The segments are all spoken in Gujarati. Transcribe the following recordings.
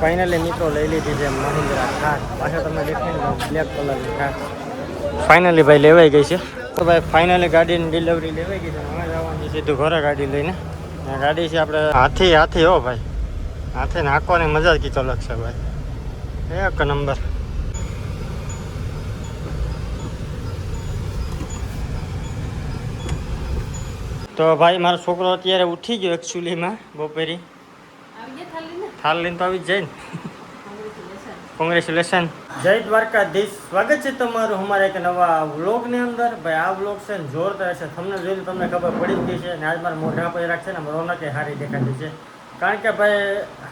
ફાઇનલી મિત્રો લઈ લીધી છે મહિન્દ્રા થાર. પાછા તમને દેખાય બ્લેક કલરની થાર ફાઇનલી ભાઈ લેવાઈ ગઈ છે. તો ભાઈ ફાઇનલી ગાડીની ડિલિવરી લેવાઈ ગઈ છે. હવે જવાનું સીધું ઘરે ગાડી લઈને. ગાડી છે આપણે હાથી હો ભાઈ, હાથે નાખવાની મજા જ કંઈક અલગ છે ભાઈ, એક નંબર. તો ભાઈ મારો છોકરો અત્યારે ઉઠી ગયો એકચ્યુઅલીમાં બપોરે. થાર લઈને તો આવી જ જાય ને. કોંગ્રેચ્યુલેશન. જય દ્વારકાધીશ. સ્વાગત છે તમારું અમારા એક નવા વ્લોગની અંદર. ભાઈ આ વ્લોગ છે ને જોરદાર છે. તમને જોઈને તમને ખબર પડી જ ગઈ છે. અને આજ મારા મોઢા પર રાખશે ને રોનકે હારી દેખાતી છે. કારણ કે ભાઈ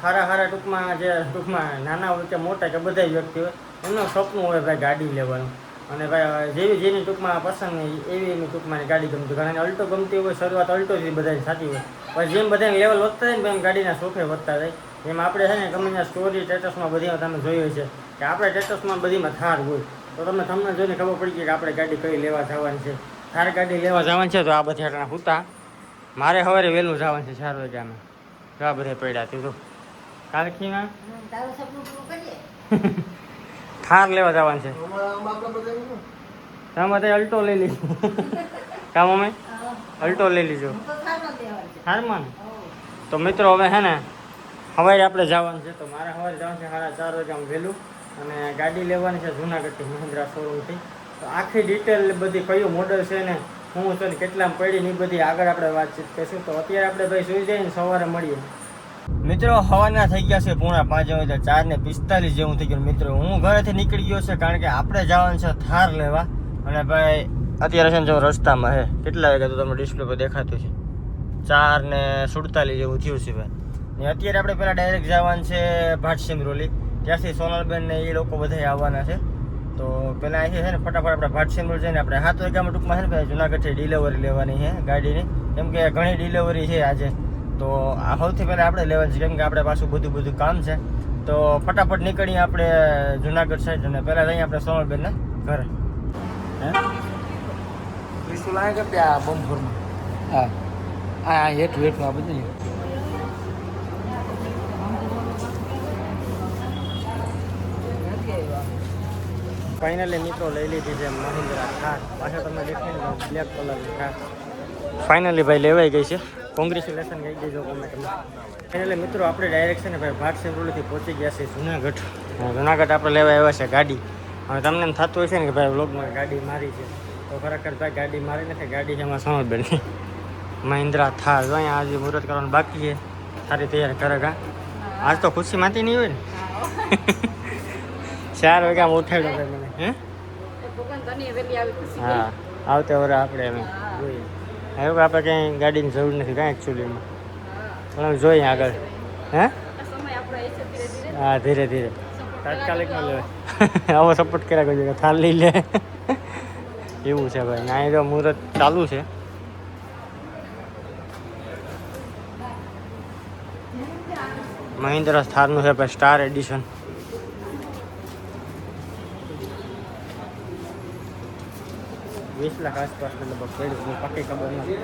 હારા ટૂંકમાં નાના હોય કે મોટા કે બધા વ્યક્તિ હોય એમનું સપનું હોય ભાઈ ગાડી લેવાનું. અને ભાઈ જેની ટૂંકમાં પસંદ એવી એની ટૂંકમાં ગાડી ગમતી. કારણ કે અલ્ટો ગમતી હોય, શરૂઆત અલ્ટોથી બધાની સાચી હોય. પછી જેમ બધાને લેવલ વધતા જાય ને એમ ગાડીના શોખે વધતા જાય. એમ આપણે છે ને ગમે સ્ટોરી સ્ટેટસમાં બધીમાં તમે જોયું છે કે આપણે સ્ટેટસમાં બધીમાં થાર હોય. તો તમને જોઈને ખબર પડી ગઈ કે આપણે ગાડી કઈ લેવા જવાની છે. થાર ગાડી લેવા જવાની છે. તો આ બધા આટલા હુતા મારે સવારે વહેલું જવાનું છે 4 વાગ્યામાં. તો આ બધા પડ્યા તું કાલખીમાં થાર લેવા જવાનું છે. તમે બધા અલ્ટો લઈ લીધું કામ અમે અલ્ટો લઈ લીધો થારમાં ને. તો મિત્રો હવે છે ને સવારે આપણે જવાનું છે. તો મારે સવારે જવાનું છે 4:30 વાગ્યામાં વહેલું. અને ગાડી લેવાની છે જૂનાગઢથી મહિન્દ્રા શોરૂમથી. તો આખી ડિટેલ બધી કયું મોડલ છે ને હું છે ને કેટલામાં પડી ને એ બધી આગળ આપણે વાતચીત કરીશું. તો અત્યારે આપણે ભાઈ સુઈ જઈએ ને સવારે મળીએ. મિત્રો સવારના થઈ ગયા છે 4:45 હવે 4:45 જેવું થઈ ગયું. મિત્રો હું ઘરેથી નીકળી ગયો છે કારણ કે આપણે જવાનું છે થાર લેવા. અને ભાઈ અત્યારે છે ને જો રસ્તામાં છે કેટલા વાગ્યા તો તમને ડિસ્પ્લે પર દેખાતું છે 4:47 જેવું થયું છે ભાઈ. ને અત્યારે આપણે પહેલાં ડાયરેક્ટ જવાનું છે ભાટસિમરોલી. ત્યાંથી સોનલબેન ને એ લોકો બધા આવવાના છે. તો પહેલાં અહીંથી છે ને ફટાફટ આપણે ભાટસિમરોલી જઈને આપણે 7 વાગ્યામાં ટૂંકમાં છે ને ભાઈ જુનાગઢથી ડિલિવરી લેવાની છે ગાડીની. કેમ કે ઘણી ડિલિવરી છે આજે. તો આ સૌથી પહેલાં આપણે લેવાનું છે કેમ કે આપણે પાછું બધું કામ છે. તો ફટાફટ નીકળીએ આપણે જુનાગઢ સાઈડ. અને પહેલાં જઈએ આપણે સોનલબેનના ઘરે. ત્રિશુલ આવે કે ત્યાં બમ્ફોરમાં હા હેઠું આ બધું. ફાઇનલી મિત્રો લઈ લીધી છે મહિન્દ્રા થાર. પાછા તમે દેખાય બ્લેક કલરની થાર ફાઇનલી ભાઈ લેવાઈ ગઈ છે. કોંગ્રેચ્યુલેશન કહી દેજો કોમેન્ટમાં. ફાઇનલી મિત્રો આપણે ડાયરેક્ટ છે ને ભાઈ ભાટસિમરોલીથી પહોંચી ગયા છે જુનાગઢ. જુનાગઢ આપણે લેવા આવ્યા છે ગાડી. હવે તમને એમ થતું હોય છે ને કે ભાઈ વ્લોગમાં ગાડી મારી છે. તો ખરેખર ભાઈ ગાડી મારી નથી, ગાડી છે એમાં સોનલબેન મહિન્દ્રા થાર. જો અહીંયા આજે મુહૂર્ત કરવાનું બાકી છે. સારી તૈયાર કરે કા આજ તો ખુશી માતી નહીં હોય ને 4 વાગ્યામાં ઉઠાડ્યો ભાઈ મને. હા આવતે વરે આપણે એમ જોઈએ. હવે આપણે કંઈ ગાડીની જરૂર નથી કાંઈ એકચ્યુઅલીમાં. પણ જોઈએ આગળ હા ધીરે ધીરે તાત્કાલિકમાં લેવાય. આવો સપોર્ટ કર્યા કરજો થાર લઈ લે એવું છે ભાઈ. ના જો મુહૂર્ત ચાલુ છે. મહિન્દ્રા થારનું છે ભાઈ સ્ટાર એડિશન. ₹20 લાખ આસપાસ લગભગ પડ્યું, પાકી ખબર નથી.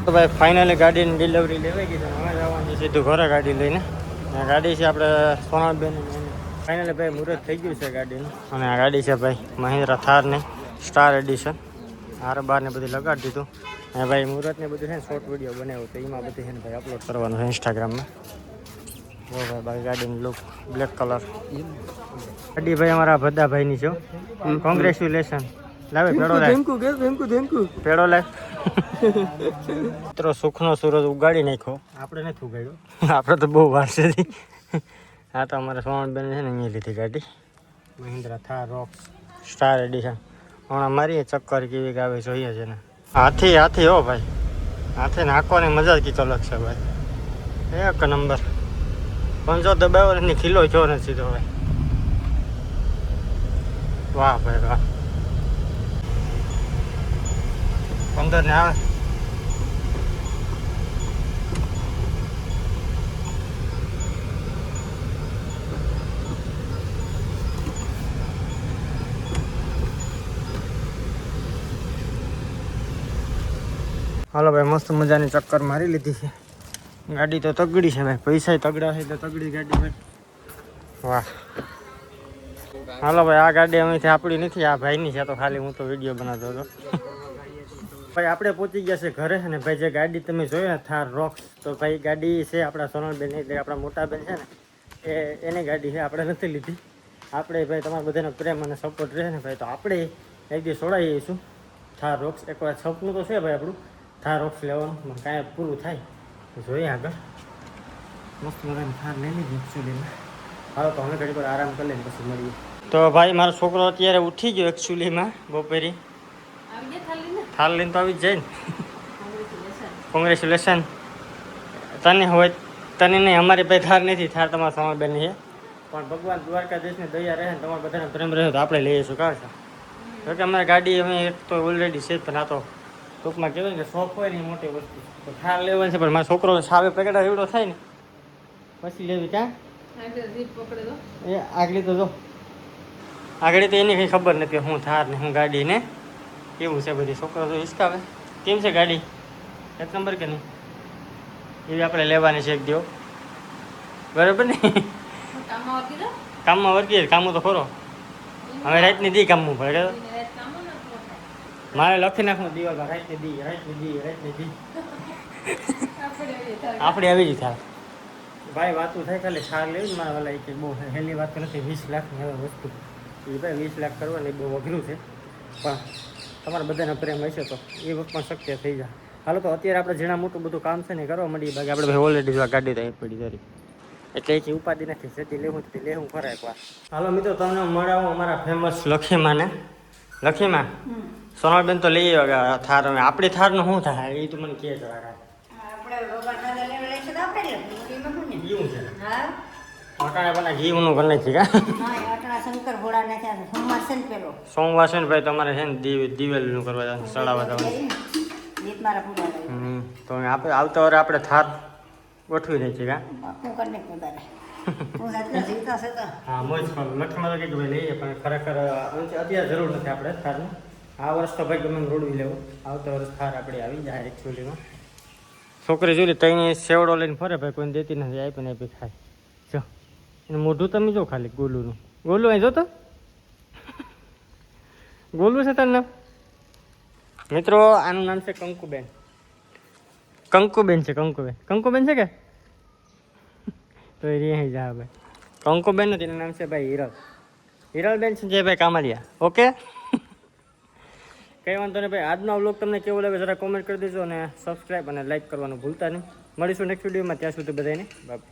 તો ભાઈ ફાઇનલી ગાડીની ડિલિવરી લેવાઈ ગઈ છે. હવે જવાનું છે સીધું ઘરે ગાડી લઈને. ગાડી છે આપણે સોનલબેન. ફાઇનલી ભાઈ મુહૂર્ત થઈ ગયું છે ગાડીનું. અને આ ગાડી છે ભાઈ મહિન્દ્રા થારની સ્ટાર એડિશન. R12 ને બધું લગાડી દીધું. અને ભાઈ મુહૂર્તને બધું છે ને શોર્ટ વિડીયો બનાવ્યો તો એમાં બધું છે ને ભાઈ અપલોડ કરવાનું છે ઇન્સ્ટાગ્રામમાં. ઓ ભાઈ બાકી ગાડીનું લુક બ્લેક કલર. ગાડી ભાઈ અમારા ભદ્દાભાઈની છે. કોંગ્રેચ્યુલેશન. લાવે પેડો લાવ પેડો લાવ. મિત્રો સુખનો સૂરજ ઉગાડી નાખ્યો. આપણે નથી ઉગાડ્યો, આપણે તો બહુ વાર છે. હા તો અમારા સોનલબેન છે ને અહીંયા લીધી ગાડી Mahindra Thar rocks star addition. હમણાં મારીએ ચક્કર કેવી આવે જોઈએ છે ને. હાથી હો ભાઈ, હાથે નાખવાની મજા જ કંઈક અલગ છે ભાઈ, એક નંબર. 500 દબાવ્યો નથી, ખીલો જો નથી સીધો ભાઈ. વાહ ભાઈ વાહ. 15 ને આવે. હાલો ભાઈ મસ્ત મજાની ચક્કર મારી લીધી છે. ગાડી તો તગડી છે ભાઈ, પૈસા તગડા છે તો તગડી ગાડી ભાઈ. વાહ હાલો ભાઈ, આ ગાડી અહીંથી આપણી નથી, આ ભાઈની છે. તો ખાલી હું તો વિડીયો બનાવતો હતો. ભાઈ આપણે પહોંચી ગયા છે ઘરે. અને ભાઈ જે ગાડી તમે જોઈ ને થાર રોક્સ, તો ભાઈ ગાડી છે આપણા સોનલબેન, એટલે આપણા મોટા બેન છે ને એની ગાડી છે. આપણે નથી લીધી. આપણે ભાઈ તમારા બધાનો પ્રેમ અને સપોર્ટ રહે ને ભાઈ, તો આપણે એક દિવસ છોડાવી જઈશું થાર રોક્સ. એકવાર સપનું તો છે ભાઈ આપણું થાર રોક્સ લેવાનું, કાંઈ પૂરું થાય જોઈએ આગળ. મસ્ત મજાની થાર લઈ લીધી એકચ્યુઅલીમાં. હાલો તો અમે ઘડી પર આરામ કરી લઈને પછી મળીએ. તો ભાઈ મારો છોકરો અત્યારે ઉઠી ગયો એકચ્યુઅલીમાં બપોરી. થાર લઈને તો આવી જ જાય ને. કોંગ્રેચ્યુલેશન. તને હોય તને નહીં, અમારી ભાઈ થાર નથી, થાર તમારા સમાબેનની છે. પણ ભગવાન દ્વારકાધીશની દયા રહે ને તમારા બધાને પ્રેમ રહે તો આપણે લઈશું કાં છે. જોકે અમારી ગાડી અમે એક તો ઓલરેડી છે, પણ આ તો ટૂંકમાં કહેવાય ને શોખ હોય ને એ મોટી વસ્તુ. તો થાર લેવાની છે, પણ મારો છોકરો સાવે પેકેટા એવડો થાય ને પછી લેવી. ક્યાં એ આગળ તો જો, આગળ તો એની કંઈ ખબર નથી હું થાર ને હું ગાડી ને કેવું છે બધી. છોકરો તો હિસકાવે. કેમ છે ગાડી? એક નંબર કે નહીં? એવી આપણે લેવાની છે એક દિવસ, બરાબર ને? કામમાં વર્ગીએ, કામમાં તો ખરો. હવે રાતની દી કામમાં પડે. મારે લખી નાખવું દિવાલમાં રાતની દી, રાતની દી, રાતની દી. આપણે આવી જ થાય ભાઈ. વાતું થાય ખાલી સાર લેવી મારા વાલા કે બહુ હેલી વાત નથી. 20 લાખની હવે વસ્તુ એ ભાઈ 20 લાખ કરવાની બહુ અઘરું છે, પણ તમારા બધાના પ્રેમ હશે તો એ પણ શક્ય થઈ જાય. હાલો તો અત્યારે આપણે જેના મોટું બધું કામ છે ને કરવા માંડીએ. બાકી આપણે ભાઈ ઓલરેડી જો ગાડી તો અહીં પડી જરી, એટલે એક ઉપાધિ નથી. જેથી લેવું તે લેવું ખરા એકવાર. હાલો મિત્રો તમને મળાવું અમારા ફેમસ લખીમાને. લખીમા સોનલબેન તો લઈ આવ્યા થાર. હવે આપણી થારનું શું થાય એ તો મને કહે જરા. ઘીનું ઘર નથી કા સોમવાર છે ને ભાઈ તમારે છે ને દિવેલનું કરવા જવાનું, ચડાવવા જવાનું. તો આપણે આવતા વાર આપણે થાર ગોઠવી દઈએ છીએ કા. હા મોજ લખમાં તો કંઈક ભાઈ લઈએ, પણ ખરેખર અત્યારે જરૂર નથી આપણે થારની. આ વર્ષ તો ભાઈ ગમે રોડવી લેવું. આવતા વર્ષ થાર આપણે આવી જાય એકચ્યુઅલીમાં. છોકરી જોઈ તઈ સેવડો લઈને ફરે ભાઈ, કોઈને દેતી નથી, આપી ને આપી ખાય. જો એને મોઢું તમે જો ખાલી ગોલુંનું. ગોલું અહીં જો તો ગોલું છે તારું નામ. મિત્રો આનું નામ છે કંકુબેન. કંકુબેન છે, કંકુબેન. કંકુબેન છે કે તો એ રહી જા ભાઈ. કંકુબેન નથી, એનું નામ છે ભાઈ હિરલ. હિરલબેન છે જે ભાઈ કામલિયા. ઓકે કંઈ વાંધો નહીં ભાઈ. આજનો વ્લોગ તમને કેવો લાગે જરા કોમેન્ટ કરી દેજો, અને સબસ્ક્રાઈબ અને લાઈક કરવાનું ભૂલતા નહીં. મળીશું નેક્સ્ટ વિડીયોમાં. ત્યાં સુધી બધાને બાય.